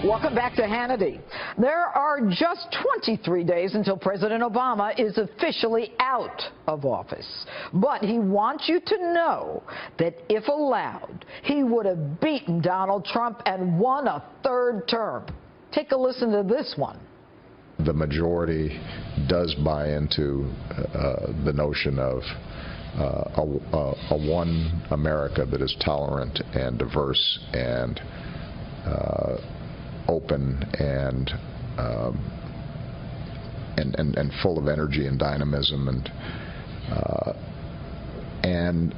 Welcome back to Hannity. There are just 23 days until President Obama is officially out of office. But he wants you to know that if allowed, he would have beaten Donald Trump and won a third term. Take a listen to this one. The majority does buy into the notion of a one America that is tolerant and diverse and open and full of energy and dynamism, and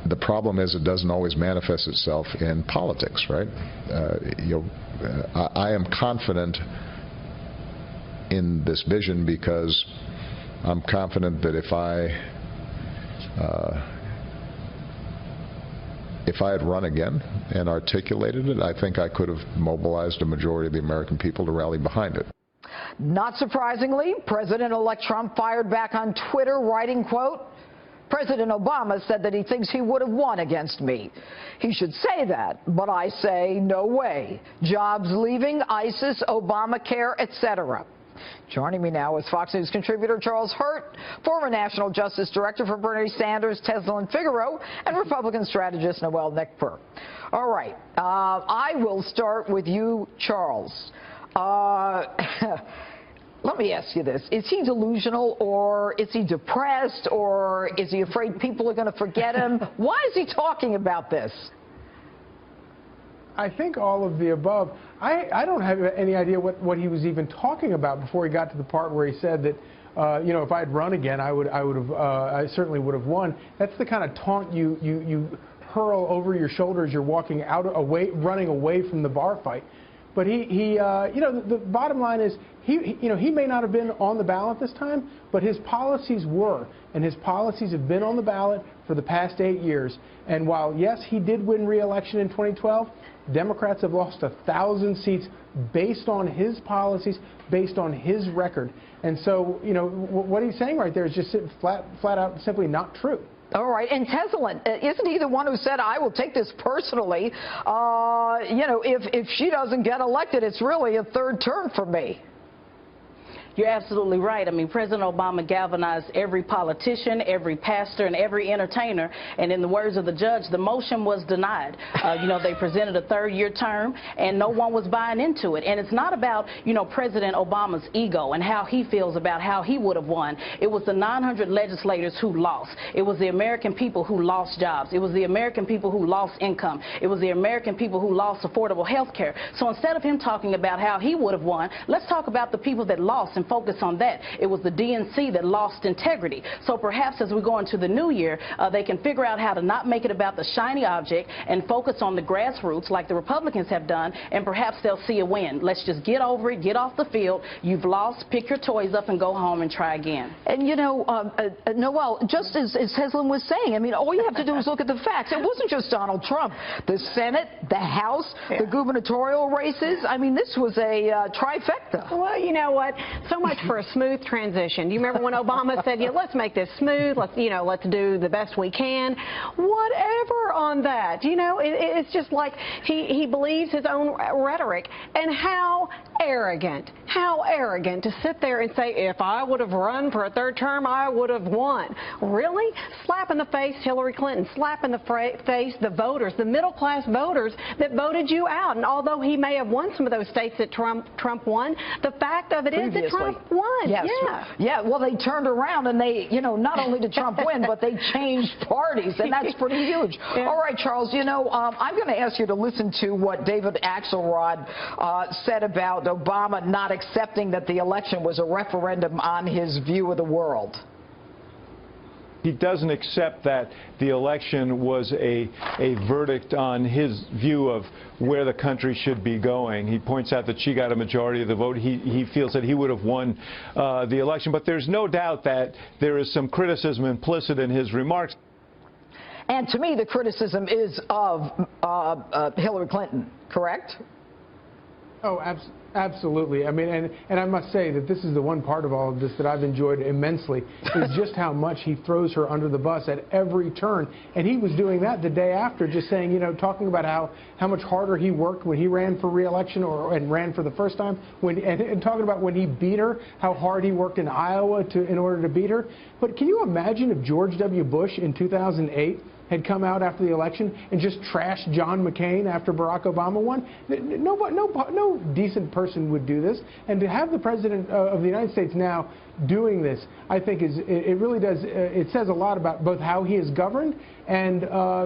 the problem is it doesn't always manifest itself in politics, right? I am confident in this vision because I'm confident that if I had run again and articulated it, I think I could have mobilized a majority of the American people to rally behind it. Not surprisingly, President-elect Trump fired back on Twitter, writing, quote, "President Obama said that he thinks he would have won against me. He should say that, but I say no way. Jobs leaving, ISIS, Obamacare, etc." Joining me now is Fox News contributor Charles Hurt, former National Justice Director for Bernie Sanders, Teslin Figaro, and Republican strategist Noel Nickper. All right, I will start with you, Charles. Let me ask you this. Is he delusional, or is he depressed, or is he afraid people are going to forget him? Why is he talking about this? I think all of the above. I don't have any idea what he was even talking about before he got to the part where he said that, if I had run again, I certainly would have won. That's the kind of taunt you hurl over your shoulder as you're walking running away from the bar fight. But the bottom line is he may not have been on the ballot this time, but his policies were, and his policies have been on the ballot for the past 8 years. And while, yes, he did win re-election in 2012, Democrats have lost 1,000 seats based on his policies, based on his record. And so, what he's saying right there is just flat out simply not true. All right, and Teslin, isn't he the one who said, I will take this personally, if she doesn't get elected, it's really a third term for me? You're absolutely right. I mean, President Obama galvanized every politician, every pastor, and every entertainer. And in the words of the judge, the motion was denied. They presented a third-year term, and no one was buying into it. And it's not about, President Obama's ego and how he feels about how he would have won. It was the 900 legislators who lost. It was the American people who lost jobs. It was the American people who lost income. It was the American people who lost affordable health care. So instead of him talking about how he would have won, let's talk about the people that lost and focus on that. It was the DNC that lost integrity. So perhaps as we go into the new year, they can figure out how to not make it about the shiny object and focus on the grassroots like the Republicans have done, and perhaps they'll see a win. Let's just get over it, get off the field. You've lost, pick your toys up and go home and try again. And Noel, just as Teslin was saying, I mean, all you have to do is look at the facts. It wasn't just Donald Trump. The Senate, the House, the gubernatorial races. I mean, this was a trifecta. Well, you know what? So much for a smooth transition. Do you remember when Obama said, let's make this smooth, let's do the best we can? Whatever on that. It's just like he believes his own rhetoric. And how arrogant to sit there and say, if I would have run for a third term, I would have won. Really? Slap in the face Hillary Clinton, slap in the face the voters, the middle-class voters that voted you out. And although he may have won some of those states that Trump won, the fact of it is that Trump won. Yes. Yeah. Well, they turned around and they, not only did Trump win, but they changed parties, and that's pretty huge. Yeah. All right, Charles, I'm going to ask you to listen to what David Axelrod said about Obama not accepting that the election was a referendum on his view of the world. He doesn't accept that the election was a verdict on his view of where the country should be going. He points out that she got a majority of the vote. He feels that he would have won the election. But there's no doubt that there is some criticism implicit in his remarks. And to me, the criticism is of Hillary Clinton, correct? Oh, absolutely. I mean, and I must say that this is the one part of all of this that I've enjoyed immensely, is just how much he throws her under the bus at every turn. And he was doing that the day after, just saying, you know, talking about how much harder he worked when he ran for re-election and ran for the first time, and talking about when he beat her, how hard he worked in Iowa in order to beat her. But can you imagine if George W. Bush in 2008 had come out after the election and just trashed John McCain after Barack Obama won? No decent person would do this. And to have the President of the United States now doing this, I think it really does, it says a lot about both how he is governed and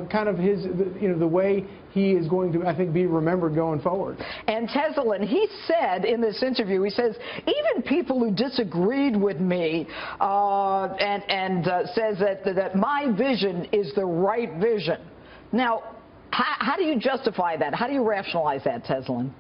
kind of his, you know, the way he is going to, I think, be remembered going forward. And Teselin, he said in this interview, he says, even people who disagreed with me says that my vision is the right vision. Now, how do you justify that? How do you rationalize that, Teselin?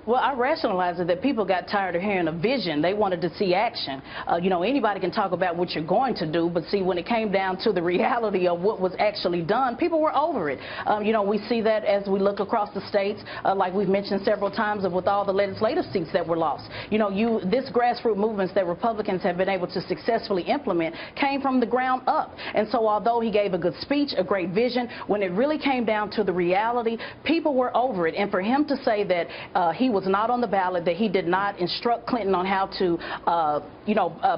Well, I rationalize it that people got tired of hearing a vision. They wanted to see action. You know, anybody can talk about what you're going to do, but see, when it came down to the reality of what was actually done, people were over it. You know, we see that as we look across the states, like we've mentioned several times, with all the legislative seats that were lost. You know, this grassroots movements that Republicans have been able to successfully implement came from the ground up. And so although he gave a good speech, a great vision, when it really came down to the reality, people were over it. And for him to say that he was not on the ballot, that he did not instruct Clinton on how to,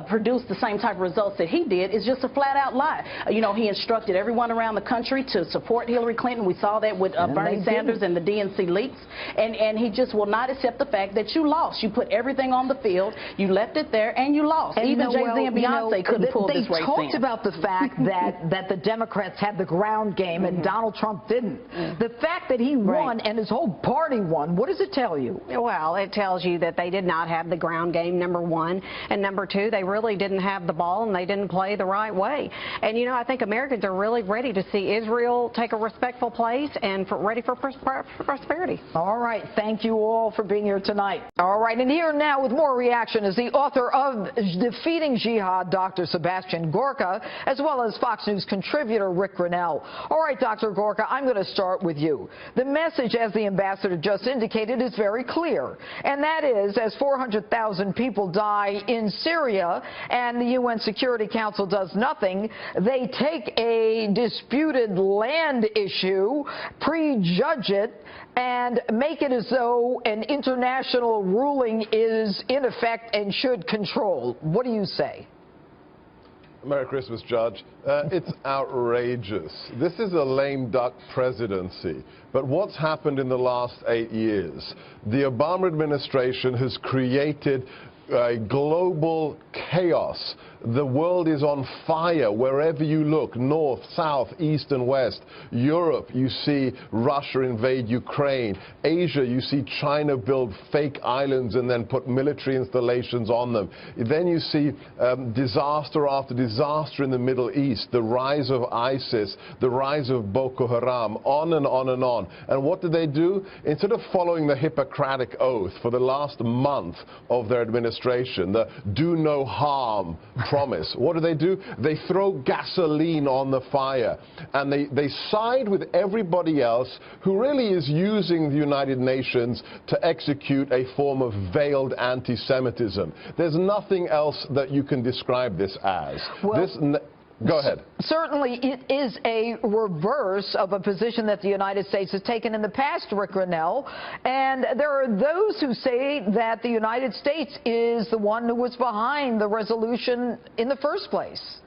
produce the same type of results that he did is just a flat-out lie. You know, he instructed everyone around the country to support Hillary Clinton. We saw that with Bernie Sanders and the DNC leaks. And he just will not accept the fact that you lost. You put everything on the field, you left it there, and you lost. And even Jay-Z and Beyonce couldn't pull this race in. They talked about the fact that the Democrats had the ground game and Donald Trump didn't. The fact that he won and his whole party won, what does it tell you? Well, it tells you that they did not have the ground game, number one. And number two, they really didn't have the ball and they didn't play the right way. And, you know, I think Americans are really ready to see Israel take a respectful place and ready for prosperity. All right. Thank you all for being here tonight. All right. And here now with more reaction is the author of Defeating Jihad, Dr. Sebastian Gorka, as well as Fox News contributor Rick Grinnell. All right, Dr. Gorka, I'm going to start with you. The message, as the ambassador just indicated, is very clear. And that is, as 400,000 people die in Syria and the UN Security Council does nothing, they take a disputed land issue, prejudge it, and make it as though an international ruling is in effect and should control. What do you say? Merry Christmas, Judge. It's outrageous. This is a lame duck presidency. But what's happened in the last 8 years? The Obama administration has created a global chaos. The world is on fire wherever you look, north, south, east and west. Europe, you see Russia invade Ukraine. Asia, you see China build fake islands and then put military installations on them. Then you see disaster after disaster in the Middle East, the rise of ISIS, the rise of Boko Haram, on and on and on. And what did they do? Instead of following the Hippocratic Oath for the last month of their administration, the do no harm promise, what do? They throw gasoline on the fire, and they side with everybody else who really is using the United Nations to execute a form of veiled anti-Semitism. There's nothing else that you can describe this as. Well, go ahead. Certainly, it is a reverse of a position that the United States has taken in the past, Rick Grinnell. And there are those who say that the United States is the one who was behind the resolution in the first place.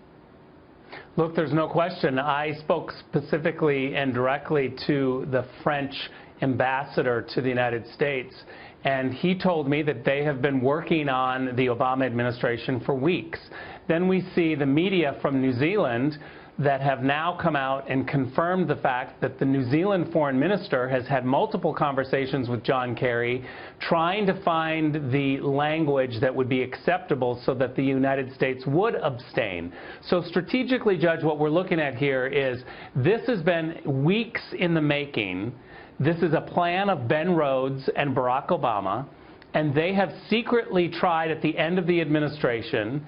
Look, there's no question. I spoke specifically and directly to the French ambassador to the United States, and he told me that they have been working on the Obama administration for weeks. Then we see the media from New Zealand that have now come out and confirmed the fact that the New Zealand foreign minister has had multiple conversations with John Kerry, trying to find the language that would be acceptable so that the United States would abstain. So strategically, Judge, what we're looking at here is this has been weeks in the making. This is a plan of Ben Rhodes and Barack Obama, and they have secretly tried at the end of the administration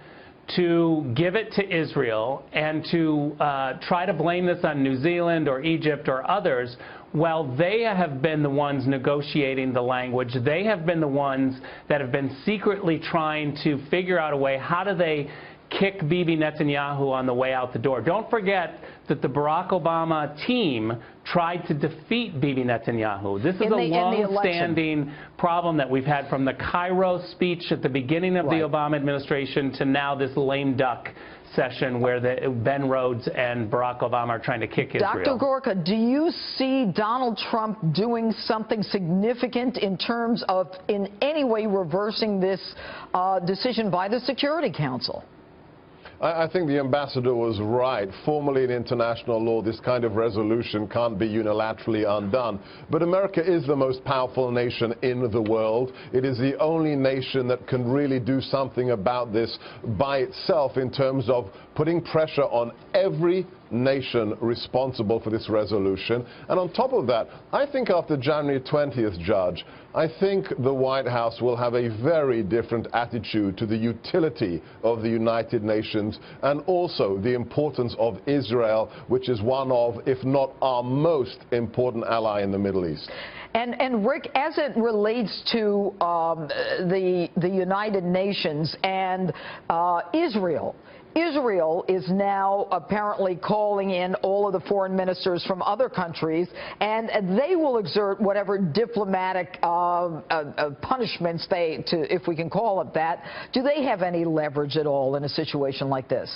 to give it to Israel and to try to blame this on New Zealand or Egypt or others, well, they have been the ones negotiating the language. They have been the ones that have been secretly trying to figure out a way, how do they kick Bibi Netanyahu on the way out the door. Don't forget that the Barack Obama team tried to defeat Bibi Netanyahu. This is a long-standing problem that we've had from the Cairo speech at the beginning of the Obama administration to now this lame duck session where Ben Rhodes and Barack Obama are trying to kick Israel. Dr. Gorka, do you see Donald Trump doing something significant in terms of in any way reversing this decision by the Security Council? I think the ambassador was right. Formally in international law, this kind of resolution can't be unilaterally undone. But America is the most powerful nation in the world. It is the only nation that can really do something about this by itself in terms of putting pressure on every nation responsible for this resolution. And on top of that, I think after January 20th, Judge, I think the White House will have a very different attitude to the utility of the United Nations and also the importance of Israel, which is one of, if not our most important ally in the Middle East. And Rick, as it relates to the United Nations and Israel, Israel is now apparently calling in all of the foreign ministers from other countries, and they will exert whatever diplomatic punishments if we can call it that. Do they have any leverage at all in a situation like this?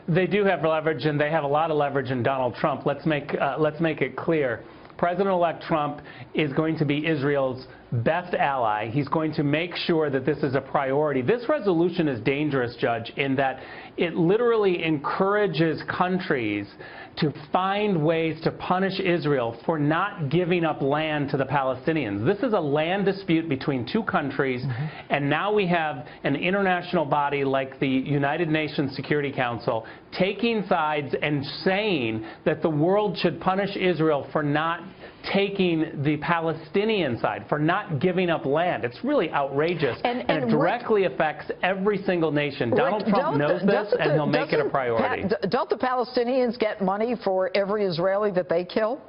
They do have leverage, and they have a lot of leverage in Donald Trump. Let's make it clear. President-elect Trump is going to be Israel's best ally. He's going to make sure that this is a priority. This resolution is dangerous, Judge, in that it literally encourages countries to find ways to punish Israel for not giving up land to the Palestinians. This is a land dispute between two countries, and now we have an international body like the United Nations Security Council taking sides and saying that the world should punish Israel for not taking the Palestinian side, for not giving up land. It's really outrageous, and it directly affects every single nation. Donald Trump knows this, and he'll make it a priority. Don't the Palestinians get money for every Israeli that they kill?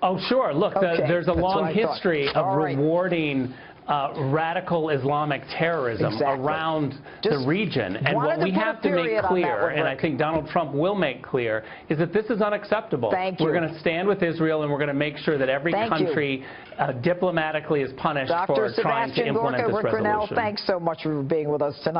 Oh, sure. Look, there's a long history of rewarding radical Islamic terrorism around the region. And what we have to make clear, and I think Donald Trump will make clear, is that this is unacceptable. We're going to stand with Israel, and we're going to make sure that every country diplomatically is punished for trying to implement this resolution. Thanks so much for being with us tonight.